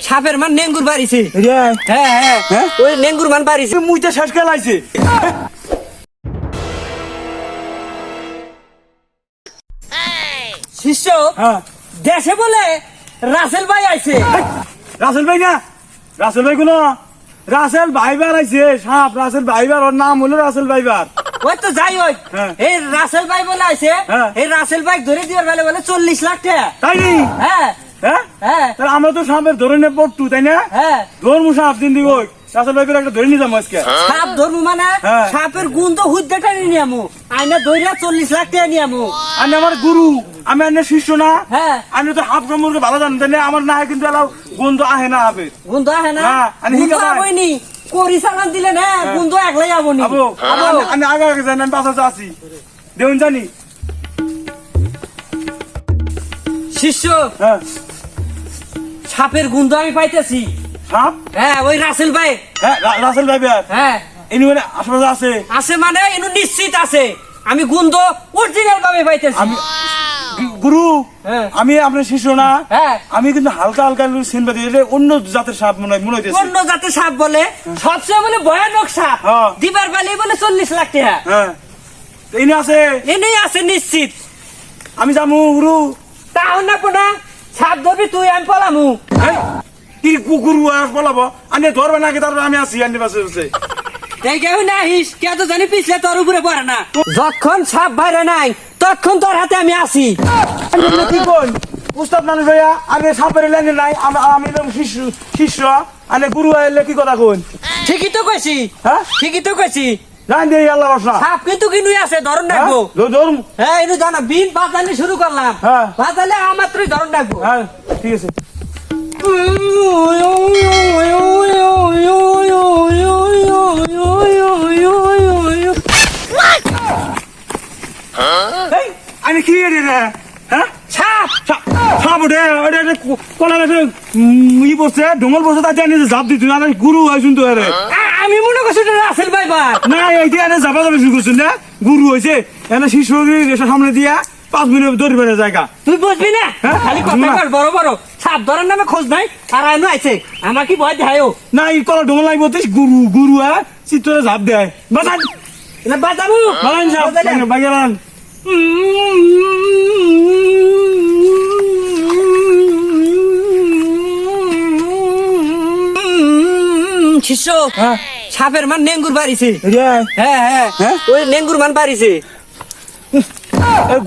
সাপের মান নেঙ্গুর বাড়িছে। হ্যাঁ হ্যাঁ ওই নেঙ্গুর মান বাড়িছে। মুইতে শেষ খেলাইছে। শিষ্য হ্যাঁ দেশে বলে রাসেল ভাই আইছে। রাসেল ভাই না, রাসেল ভাই কোন রাসেল ভাইবার আইছে। সাপ রাসেল ভাইবার, ওর নাম হলো রাসেল ভাইবার। ওই তো যাই ওই হ্যাঁ। এই রাসেল ভাই বলে আইছে। হ্যাঁ। এই রাসেল ভাই ধরে দিবার বেলে বলে 40 লাখ টাকা। তাই নি? হ্যাঁ হ্যাঁ হ্যাঁ তাহলে আমরা তো সাপের ধরে নে পড়তু, তাই না? হ্যাঁ ধরমু সাপ দিন দিব। রাসেল ভাইবার একটা ধরে নিতাম আজকে। সাপ ধরবো মানে হ্যাঁ। সাপের গুণ তো হুদ্দাটা নিয়ামু আইনা ধরিয়া 40 লাখ টাকা নিয়ামু। আমি আমার গুরু, আমি আনের শিষ্য না। হ্যাঁ আমি তো হাফ সম্পর্কে ভালো জানি, তাই না? আমার না কিন্তু এলাও গন্ধ আহে না হবে। গুণ আহে না। হ্যাঁ, আমি গুণ হিকা ভাই। আবইনি করি চালান দিলে না গুণ একলাই আবনি। আবো আমি আগে আগে জানি, আমি পাশে আছি দেখুন জানি। শিষ্য হ্যাঁ সাপের গুণ আমি পাইতেছি। সাপ, হ্যাঁ ওই রাসেল ভাই। হ্যাঁ রাসেল ভাইবার হ্যাঁ ইনি মানে আশেপাশে আছে। আছে মানে ইনু নিশ্চিত আছে। আমি গুণ অরিজিনাল ভাবে পাইতেছি। আমি গুরু, হ্যাঁ। আমি আপনার শিষ্য না। হ্যাঁ আমি কিন্তু হালকা হালকা চিনতে পারি, এটা অন্য জাতের সাপ মনে হইতেছে। অন্য জাতের সাপ বলে সবচেয়ে বলে ভয়ানক সাপ। হ্যাঁ। দিবার বালি বলে 40 লাখ টাকা। হ্যাঁ তো ইনি আছে, এনেই আছে নিশ্চিত। আমি যাবো গুরু। তাও না পোনা সাপ ধরবি তুই আমি পলামু। এই, কি গুরু আর বলাবো? আনি ধরবে নাকি? তারপরে আমি আছি আনি পাশে পাশে। তাই কেউ না হিস কে তো জানি পিছলে তোর উপরে পড়ে না। যখন সাপ বাইরে নাই তখন তোর হাতে আমি আছি। আমি কি কোন উস্তাদ মানুষ ভাইয়া, আমি সাপের লাইনে নাই। আমি শিষ্য শিষ্য আনে গুরু আইলে কি কথা কোন? ঠিকই তো কইছি। হ্যাঁ ঠিকই তো কইছি। জান দিয়ে আল্লাহ বসা। সাপ কিন্তু কিনুই আছে ধরন রাখবো। ধরুন। হ্যাঁ এনু জানা বিন বাজালে শুরু করলাম। হ্যাঁ। বাজালে আমাত্রই ধরন রাখবো। হ্যাঁ ঠিক আছে। এই, আমি কি রে? হ্যাঁ সাপ সাপ ওঠে কলা গাছে ই বসছে, ঢোঙল বসে, তাতে আনি জাপ দিত না। গুরু হয়েছুন তো আরে। আমি মনে করছি এটা রাসেল ভাইবার। না এইটা এনে যাবা যাবে শুরু করছেন না? গুরু হয়েছে এনে শিষ্য সামনে দিয়া 5 মিনিট ধরে বেড়ে জায়গা। তুই বুঝবি না হ্যাঁ? খালি কথা কর বড় বড়। সাপ ধরার নামে খোঁজ নাই আর আইনো আইছে আমার কি ভয় দেখায়ও না এই কলা ঢোঙল লাগবে গুরু গুরু চিত্তরে ঝাপ দেয়। বাজান না বাজাবো বাজান সাপ বাগেরান। শিষ্য হ্যাঁ সাপের মান নেঙ্গুর বাড়িছে। রে হ্যাঁ হ্যাঁ হ্যাঁ? ওই নেঙ্গুর মান বাড়িছে।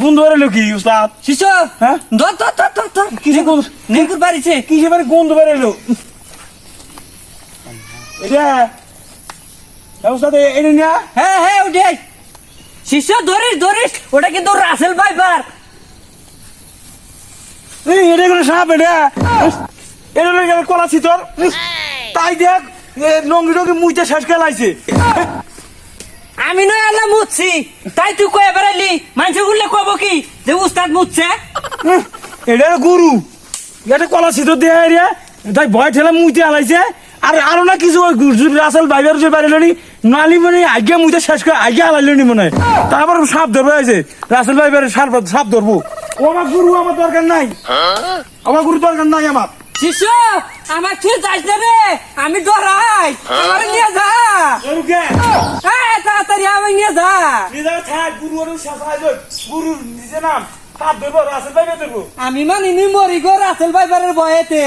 গন্ধ বেরোলো কি উস্তাদ? শিষ্য হ্যাঁ? ধর ধর ধর ধর ধর কিসে গন্ধ? নেঙ্গুর বাড়িছে। কিসে মানে গন্ধ বেরোলো? এটা উস্তাদ এটা না? হ্যাঁ হ্যাঁ ওটাই শিষ্য ধরিস ধরিস ওটা কিন্তু রাসেল ভাইবার। এটা কোনো সাপ? এটা এটা হলো কলা চিতর। তাই দেখ নঙ্গি টঙ্গি মুইতে শেষ খেলাইছে। আমি নয় আল্লাহ মুছছি তাই তুই কয়ে বেড়ালি মানুষ বললে কব কি যে উস্তাদ মুছছে। এটা গুরু, এটা কলা চিতর দেয় রে। তাই ভয় ঠেলা মুইতে আলাইছে। আর আরো না কিছু রাসেল ভাইবার যে বাড়িলি নালি মানে আগে মুইতে শেষ করে আগে আলাইল নি মনে হয়। তারপর সাপ ধরবে আছে রাসেল ভাইবার সাপ ধরবো। ও আমার গুরু আমার দরকার নাই, আমার গুরু দরকার নাই আমার। শিষ্য আমার তুই যাইস না রে আমি ডরাই আমার নিয়ে যা। হ্যাঁ তাড়াতাড়ি আমি নিয়ে যা। গুরু নিজে নাম সাপ ধরবো, রাসেল ভাইবার ধরবো। আমি মানিনি মরি গো রাসেল ভাইবারের ভয়েতে।